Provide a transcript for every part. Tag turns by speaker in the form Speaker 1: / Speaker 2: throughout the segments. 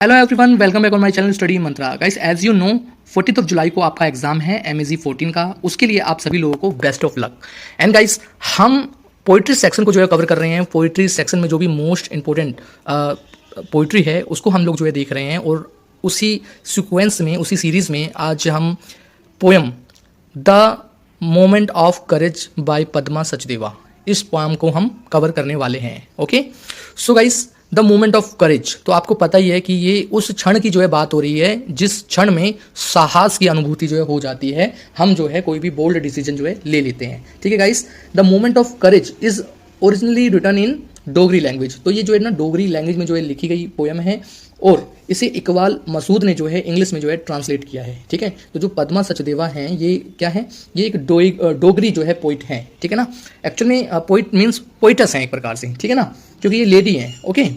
Speaker 1: Hello everyone, welcome back on my channel study Mantra. Guys, as you know 14 जुलाई को आपका exam है MAG 14 का। उसके लिए आप सभी लोगों को best of luck. And guys, हम पोइट्री सेक्शन को जो है कवर कर रहे हैं। पोइट्री सेक्शन में जो भी मोस्ट इंपॉर्टेंट पोइट्री है उसको हम लोग जो है देख रहे हैं, और उसी सीक्वेंस में, उसी सीरीज में आज हम poem the moment of courage by Padma Sachdeva, इस पोएम को हम कवर करने वाले हैं। Okay, so guys, the moment of courage, तो आपको पता ही है कि ये उस क्षण की जो है बात हो रही है जिस क्षण में साहस की अनुभूति जो है हो जाती है, हम जो है कोई भी बोल्ड डिसीजन जो है ले लेते हैं। ठीक है guys, the moment of courage is originally written in Dogri language. तो ये जो है ना डोगरी लैंग्वेज में जो है लिखी गई पोएम है, और इसे इकबाल मसूद ने जो है इंग्लिश में जो है ट्रांसलेट किया है। ठीक है, तो जो पद्मा सचदेवा हैं ये क्या है, ये एक डोगरी जो है पोइट हैं। ठीक है ना, एक्चुअल में पोइट मीन्स पोइटस हैं एक प्रकार से। ठीक है ना, क्योंकि ये लेडी हैं। ओके,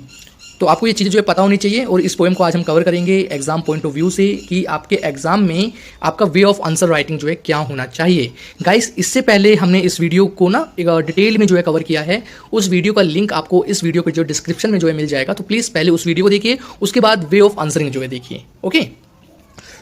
Speaker 1: तो आपको ये चीज़ें जो है पता होनी चाहिए, और इस पोएम को आज हम कवर करेंगे एग्जाम पॉइंट ऑफ व्यू से कि आपके एग्जाम में आपका वे ऑफ आंसर राइटिंग जो है क्या होना चाहिए। गाइस, इससे पहले हमने इस वीडियो को ना एक डिटेल में जो है कवर किया है। उस वीडियो का लिंक आपको इस वीडियो के जो डिस्क्रिप्शन में जो है मिल जाएगा, तो प्लीज़ पहले उस वीडियो को देखिए, उसके बाद वे ऑफ आंसरिंग जो है देखिए। ओके,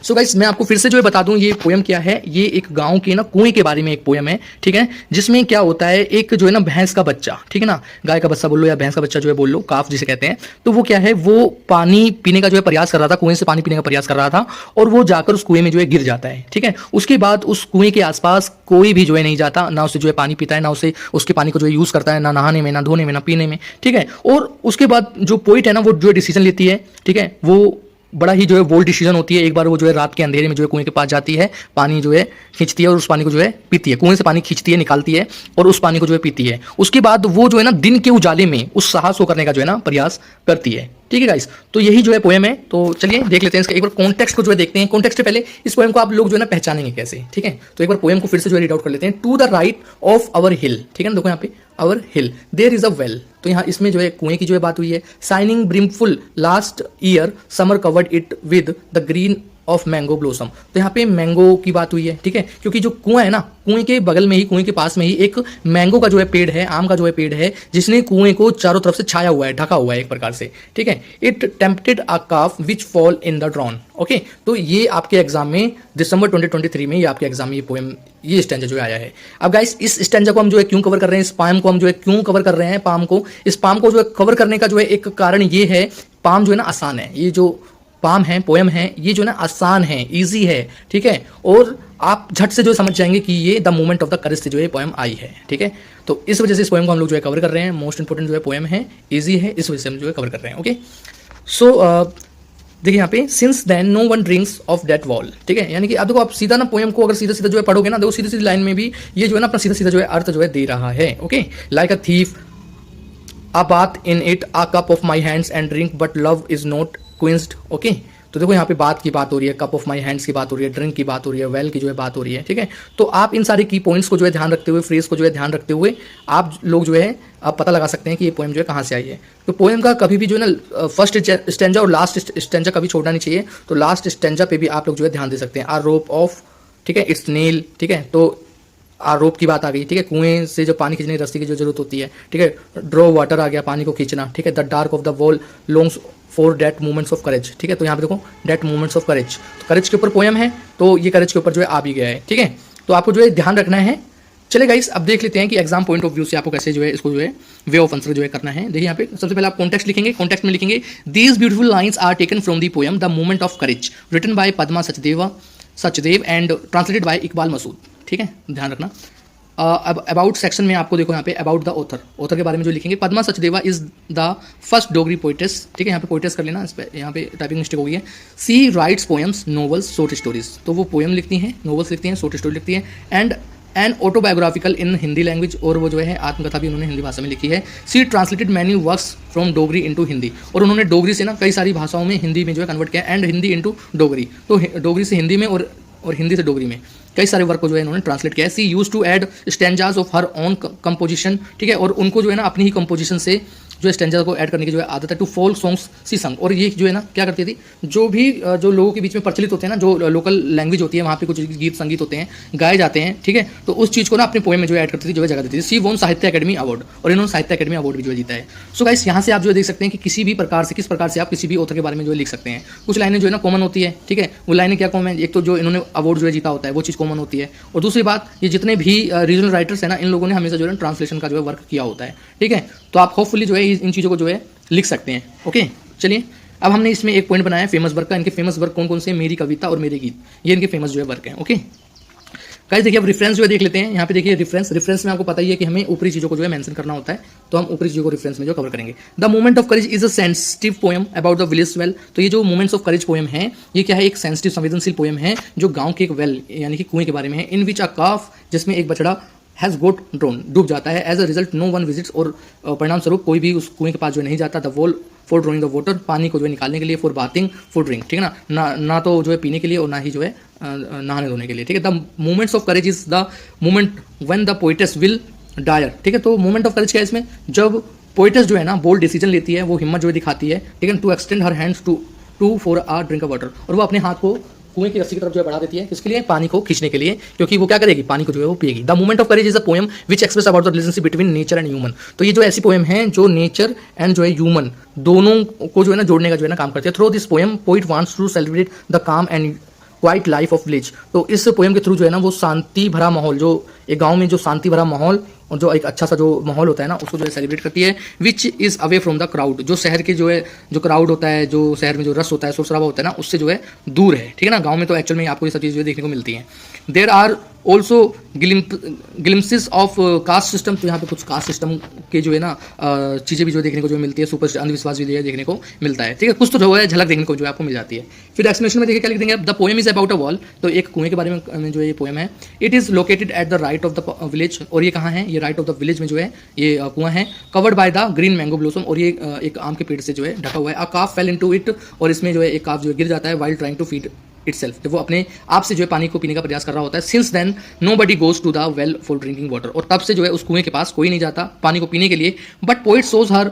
Speaker 1: सो गाइस, मैं आपको फिर से जो है बता दूं ये पोएम क्या है। ये एक गांव के ना कुएं के बारे में एक पोएम है। ठीक है, जिसमें क्या होता है, एक जो है ना भैंस का बच्चा, ठीक है ना, गाय का बच्चा बोल लो या भैंस का बच्चा जो है बोल लो, काफ जिसे कहते हैं, तो वो क्या है, वो पानी पीने का जो है प्रयास कर रहा था, कुएं से पानी पीने का प्रयास कर रहा था, और वो जाकर उस कुएं में जो है गिर जाता है। ठीक है, उसके बाद उस कुएं के आसपास कोई भी जो है नहीं जाता, ना उसे जो है पानी पीता है, ना उसे उसके पानी को जो है यूज करता है, ना नहाने में, ना धोने में, ना पीने में। ठीक है, और उसके बाद जो पोइट है ना वो जो है डिसीजन लेती है। ठीक है, वो बड़ा ही जो है बोल्ड डिसीजन होती है। एक बार वो जो है रात के अंधेरे में जो है कुएं के पास जाती है, पानी जो है खींचती है और उस पानी को जो है पीती है। कुएं से पानी खींचती है, निकालती है और उस पानी को जो है पीती है। उसके बाद वो जो है ना दिन के उजाले में उस साहस को करने का जो है ना प्रयास करती है। ठीक है गाइस, तो यही जो है पोएम है। तो चलिए देख लेते हैं इसका एक बार कॉन्टेक्स्ट को जो है देखते हैं। कॉन्टेक्स्ट से पहले इस पोएम को आप लोग जो है ना पहचानेंगे कैसे। ठीक है, तो एक बार पोएम को फिर से जो है रीड आउट कर लेते हैं। To the right of our hill, ठीक है ना, देखो यहाँ पे our hill there is a well, तो यहाँ इसमें जो है कुएं की जो है बात हुई है। Shining brimful last year summer covered it with the green of mango blossom, तो यहाँ पे मैंगो की बात हुई है। ठीक है, क्योंकि जो कुआं है ना, कुएं के बगल में ही, कुएं के पास में ही एक मैंगो का जो है पेड़ है, आम का जो है पेड़ है, जिसने कुएं को चारों तरफ से छाया हुआ है, ढका हुआ है एक प्रकार से। ठीक है, it tempted a calf which fall in the drawn. Okay, तो ये आपके एग्जाम में दिसंबर 2023 में ये आपके एग्जाम में ये पोएम, ये स्टैंजा जो है आया है। अब गाइस, इस स्टैंजा को हम जो है क्यों कवर कर रहे हैं, इस पाम को हम जो है क्यों कवर कर रहे हैं, पाम को, इस पाम को जो है कवर करने का जो है एक कारण ये है, पाम जो है ना आसान है। ये जो पाम है, पोएम है, ये जो ना आसान है, इजी है। ठीक है, और आप झट से जो समझ जाएंगे कि ये the moment of the courage से जो है पोएम आई है। ठीक है, तो इस वजह से इस पोएम को हम लोग जो है कवर कर रहे हैं। मोस्ट इंपोर्टेंट जो है पोएम है, इजी है, इस वजह से हम जो है कवर कर रहे हैं। ओके, सो देखिए यहाँ पे, since then no one drinks of that wall. ठीक है, यानी कि अब देखो, आप सीधा ना पोएम को अगर सीधा सीधा जो है पढ़ोगे ना, देखो सीधी सीधी लाइन में भी ये जो है ना अपना सीधा सीधा जो है अर्थ जो है दे रहा है। Okay, like a thief a bath in it, a cup of my hands and drink, but love is not quenched। Okay, तो देखो यहाँ पे बात की बात हो रही है, कप ऑफ माई हैंड्स की बात हो रही है, ड्रिंक की बात हो रही है, वेल की जो है बात हो रही है। ठीक है, तो आप इन सारी की पॉइंट्स को जो है ध्यान रखते हुए, फ्रेज को जो है ध्यान रखते हुए, आप लोग जो है आप पता लगा सकते हैं कि ये पोएम जो है कहाँ से आई है। तो पोएम का कभी भी जो है ना फर्स्ट स्टेंजा और लास्ट स्टेंजा कभी छोड़ना नहीं चाहिए। तो लास्ट स्टेंजा पे भी आप लोग जो है ध्यान दे सकते हैं। आर रोप ऑफ, ठीक है, इट्स नेल। ठीक है, तो आरोप की बात आ गई। ठीक है, कुएं से जो पानी खींचने की रस्सी की जो जरूरत होती है। ठीक है, ड्रॉ वाटर आ गया, पानी को खींचना। ठीक है, the dark of the wall longs for that movements of courage. ठीक है, तो यहाँ पे देखो डेट मूवमेंट्स ऑफ करेज, तो करेज के ऊपर पोएम है, तो ये करेज के ऊपर जो है आ भी गया है। ठीक है, तो आपको जो है ध्यान रखना है। चले गाइस, अब देख लेते हैं कि एग्जाम पॉइंट ऑफ व्यू से आपको कैसे जो है इसको जो है वे ऑफ आंसर जो है करना है। देखिए यहाँ पे सबसे पहले आप कॉन्टेक्स्ट लिखेंगे। कॉन्टेक्स्ट में लिखेंगे, these beautiful lines are taken from the poem the moment of courage written by Padma Sachdev and translated by Iqbal Masood. ठीक है, ध्यान रखना। अब अबाउट सेक्शन में आपको देखो यहाँ पे अबाउट द ऑथर, ऑथर के बारे में जो लिखेंगे, Padma Sachdeva is the first Dogri poetess. ठीक है, यहाँ पे पोइटेस कर लेना, इस पे यहाँ पे टाइपिंग मिस्टेक हो गई है। She writes poems, novels, short stories, तो वो पोएम लिखती हैं, नॉवेल्स लिखती हैं, शॉर्ट स्टोरी लिखती हैं, and N autobiographical in Hindi language, और वो जो है आत्मकथा भी उन्होंने हिंदी भाषा में लिखी है। She translated many works from Dogri into Hindi, और उन्होंने डोगरी से ना कई सारी भाषाओं में हिंदी में जो है कन्वर्ट किया, एंड हिंदी इनटू डोगरी, तो डोगरी से हिंदी में और हिंदी से डोगरी में कई सारे वर्क को जो है इन्होंने ट्रांसलेट किया है। She used to add stanzas of her own composition. ठीक है, और उनको जो है ना अपनी ही कंपोजिशन से जो स्टैंजा को ऐड करने की जो है आदत है। टू फॉल सॉन्ग्स सी संग, और ये जो है ना क्या करती थी, जो भी जो लोगों के बीच में प्रचलित होते हैं ना, जो लोकल लैंग्वेज होती है वहाँ पे कुछ गीत संगीत होते हैं गाए जाते हैं, ठीक है, तो उस चीज़ को ना अपने पोएम में जो ऐड करती थी, जो है जगह देती थी। सी वोन साहित्य अकेडमी अवार्ड, और इन्होंने साहित्य अकेडमी अवार्ड भी जो है जीता है। सो गाइस यहाँ से आप जो देख सकते हैं कि किसी भी प्रकार से, किस प्रकार से आप किसी भी ऑथर के बारे में जो है लिख सकते हैं। कुछ लाइनें जो है ना कॉमन होती है, ठीक है, वो लाइनें क्या कॉमन है, एक तो जो इन्होंने अवार्ड जो है जीता होता है वो चीज़ कॉमन होती है, और दूसरी बात ये जितने भी रीजनल राइटर्स हैं ना, इन लोगों ने हमेशा जो है ट्रांसलेशन का जो है वर्क किया होता है, ठीक है। तो आप होपफुली जो है इन चीज़ों को जो है लिख सकते हैं। ओके, चलिए अब हमने इसमें एक पॉइंट बनाया फेमस वर्क का। इनके फेमस वर्क कौन कौन से, मेरी कविता और मेरे गीत, ये इनके फेमस जो है वर्क हैं। ओके गाइस, देखिए अब रेफरेंस जो है देख लेते हैं। यहाँ पे देखिए रेफरेंस में आपको पता ही है कि हमें ऊपरी चीज़ों को जो है मेंशन करना होता है, तो हम ऊपरी चीज़ों को रेफरेंस में जो कवर करेंगे। The moment of courage is a sensitive poem about the village well. तो ये जो मोमेंट्स ऑफ करेज पोएम है, ये क्या है, एक सेंसिटिव संवेदनशील पोएम है जो गाँव के एक वेल यानी कि कुएं के बारे में है। इन विच अ काफ, जिसमें एक बछड़ा हैज़ गोट ड्रोन, डूब जाता है। As a result no one visits, और परिणाम स्वरूप कोई भी उस कुएं के पास जो नहीं जाता। The wall for drawing the water, पानी को जो है निकालने के लिए। फॉर बाथिंग, फॉर ड्रिंक, ठीक है ना तो जो है पीने के लिए और ना ही जो है नहाने धोने के लिए, ठीक है। The moments of courage is the moment when the poetess will dare, ठीक है। तो मोमेंट ऑफ करेज क्या है इसमें, जब पोइटेस जो है ना बोल्ड डिसीजन लेती है, वो हिम्मत जो है दिखाती है, ठीक है, to extend her hands to for a drink of water, और वो अपने हाथ को कुएं की रस्सी की तरफ जो है बढ़ा देती है, किसके लिए, पानी को खींचने के लिए, क्योंकि वो क्या करेगी, पानी को जो है वो पिएगी। The moment of courage is a poem which express about the relationship between nature and human. तो ये जो ऐसी पोएम है जो नेचर एंड जो है ह्यूमन दोनों को जो है ना जोड़ने का जो है ना काम करती है। Through this poem poet wants to celebrate the calm and quiet life of village. तो इस पोएम के थ्रू जो है ना वो शांति भरा माहौल, जो एक गांव में जो शांति भरा माहौल और जो एक अच्छा सा जो माहौल होता है ना, उसको जो है सेलिब्रेट करती है। Which is away from the crowd, जो शहर के जो है जो क्राउड होता है, जो शहर में जो रस होता है, शोर शराबा होता है ना, उससे जो है दूर है, ठीक है ना। गांव में तो एक्चुअल में आपको ये सब चीज़ देखने को मिलती हैं। There are also glimpses of caste system, तो यहाँ पे कुछ कास्ट सिस्टम के जो है ना चीज़ें भी जो देखने को जो मिलती है, सुपर अंधविश्वास भी देखने को मिलता है, ठीक है। कुछ तो जो है झलक देखने को जो है आपको मिल जाती है। फिर एक्सप्लेनेशन में देखिए क्या लिख देंगे, the poem is about a wall, तो एक कुएं के बारे में जो ये पोएम है। It is located at the right of the village, और ये कहाँ है, ये राइट ऑफ द विलेज में जो है ये कुआं है। Covered by the green mango blossom, और ये एक आम के पेड़ से जो है ढका हुआ है। अ काफ फेल इनटू इट, और इसमें जो है एक काफ जो है गिर जाता है। While trying to feed itself, जब वो अपने आप से जो है पानी को पीने का प्रयास कर रहा होता है। Since then nobody goes to the well for drinking water, और तब से जो है उस कुएं के पास कोई नहीं जाता पानी को पीने के लिए। But poet shows her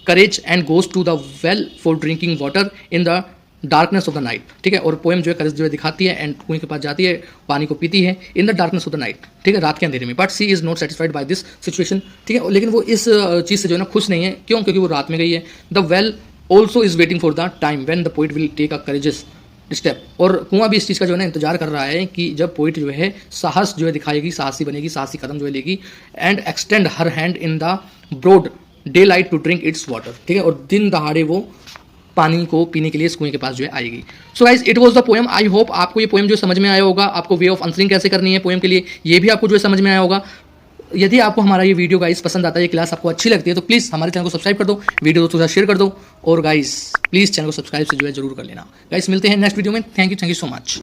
Speaker 1: courage and goes to the well for drinking water in the darkness of the night, ठीक है। और पोएम जो है करेज जो है दिखाती है एंड कुएं के पास जाती है, पानी को पीती है in the darkness of the night, ठीक है, रात के अंधेरे में। But she is not satisfied by this situation, ठीक है, लेकिन वो इस चीज़ से जो है ना खुश नहीं है। क्यों, क्योंकि वो रात में गई है। The well also is waiting for the time when the poet will take a courageous step, और कुआं भी इस चीज़ का जो है ना इंतजार कर रहा है कि जब पोइट जो है साहस जो है दिखाएगी, साहसी बनेगी, साहसी कदम जो है लेगी। And extend her hand in the broad daylight to drink its water, ठीक है, और दिन दहाड़े वो पानी को पीने के लिए इस कुएं के पास जो है आएगी। So guys it was the poem. I hope आपको ये पोएम जो समझ में आया होगा, आपको वे ऑफ आंसरिंग कैसे करनी है पोएम के लिए ये भी आपको जो है समझ में आया होगा। यदि आपको हमारा ये वीडियो गाइस पसंद आता है, ये क्लास आपको अच्छी लगती है, तो प्लीज़ हमारे चैनल को सब्सक्राइब कर दो, वीडियो दोस्तों के साथ शेयर कर दो, और गाइस प्लीज़ चैनल को सब्सक्राइब से जो है जरूर कर लेना। गाइस मिलते हैं नेक्स्ट वीडियो में। Thank you so much.